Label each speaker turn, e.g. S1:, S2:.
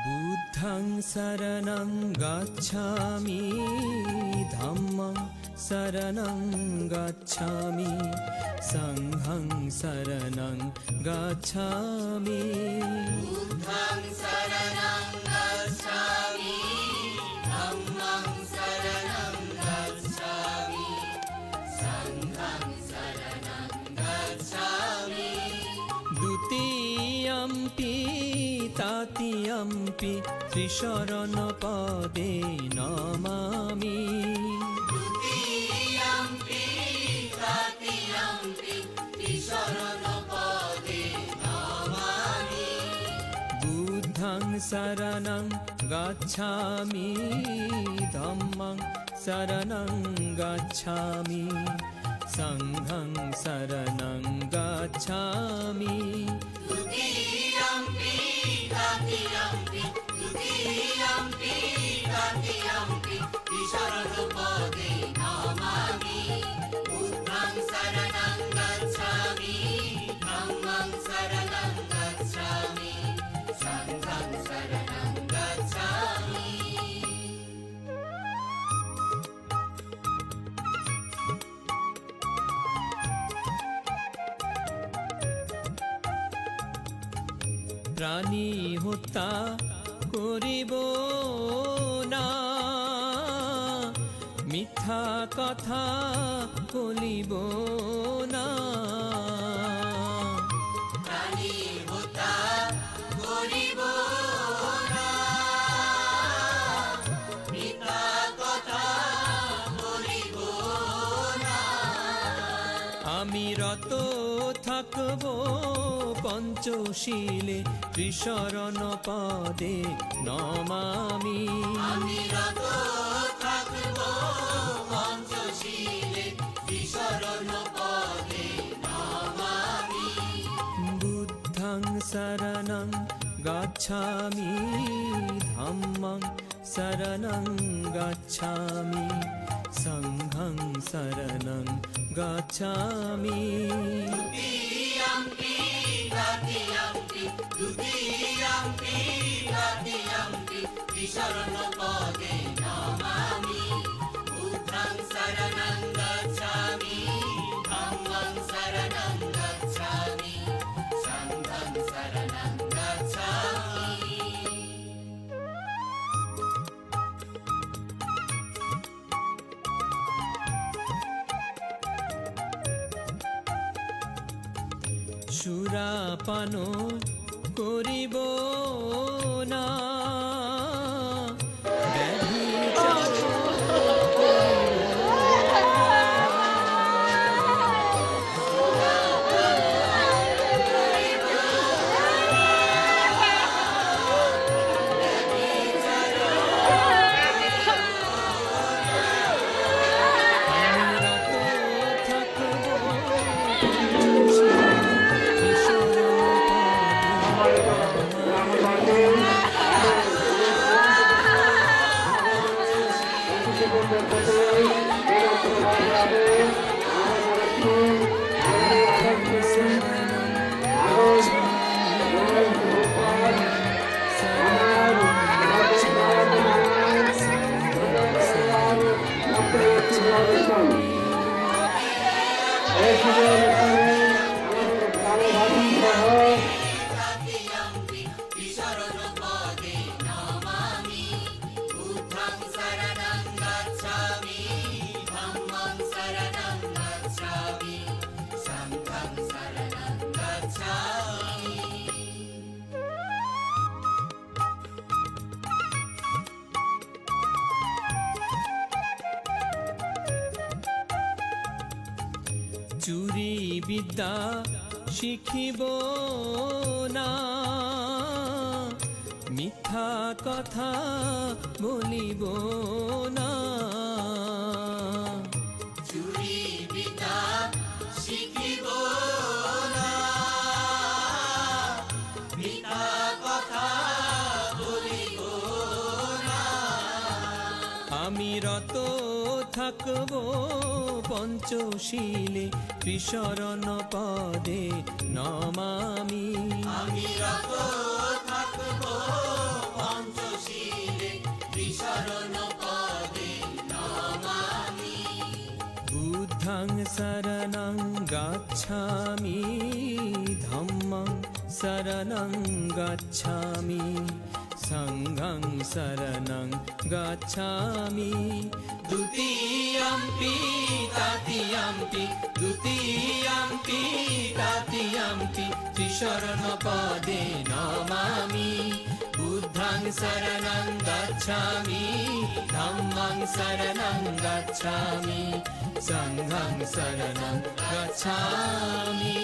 S1: बुद्धं शरणं गच्छामि धम्मं शरणं गच्छामि संघं शरणं गच्छामि
S2: बुद्धं शरणं गच्छामि धम्मं शरणं गच्छामि संघं शरणं गच्छामि
S1: द्वितीयम्पि तृतीयम्पि त्रिशरणपदे नमामि
S2: द्वितीयम्पि तृतीयम्पि त्रिशरणपदे नमामि
S1: बुद्धं शरणं गच्छामि धम्मं शरणं गच्छामि संघं शरणं गच्छामि
S2: द्वितीयम्पि तृतीयम्पि द्वितीयम्पि तृतीयम्पि त्रिशरणपदे नमामि बुद्धं शरणं गच्छामि धम्मं शरणं गच्छामि संघं शरणं गच्छामि
S1: প্রাণী হত্যা করিব না মিথ্যা কথা বলিব না
S2: প্রাণী হত্যা করিব না মিথ্যা কথা বলিব না
S1: আমি রত থাকব পঞ্চশীলে ত্রিশরণ পদে নমামি
S2: আমি রত থাকব পঞ্চশীলে ত্রিশরণ পদে নমামি
S1: বুদ্ধং শরণং গচ্ছামি ধম্মং শরণং গচ্ছামি সংঘং শরণং গচ্ছামি
S2: द्वितीयम्पि तृतीयम्पि द्वितीयम्पि तृतीयम्पि त्रिशरणपदे नमामि बुद्धं शरणं गच्छामि धम्मं शरणं गच्छामि संघं शरणं गच्छामि
S1: সুরাপান করিব না ব্যভিচার
S2: तृतीयम्पि त्रिशरणपदे नमामि बुद्धं शरणं गच्छामि धम्मं शरणं गच्छामि संघं शरणं गच्छामि
S1: চুরি বিদ্যা শিখিব না মিথ্যা কথা বলিব না
S2: চুরি বিদ্যা শিখিব না মিথ্যা কথা বলিব না
S1: আমি রত থাকব পঞ্চশীলে ত্রিশরণ পদে নমামি
S2: আমি রত থাকব
S1: बुद्धं शरणं गच्छामि धम्मं शरणं गच्छामि संघं शरणं गच्छामि द्वितीयम्पि तृतीयम्पि द्वितीयम्पि तृतीयम्पि त्रिशरणपदे नमामि बुद्धं शरणं गच्छामि धम्मं शरणं गच्छामि संघं शरणं गच्छामि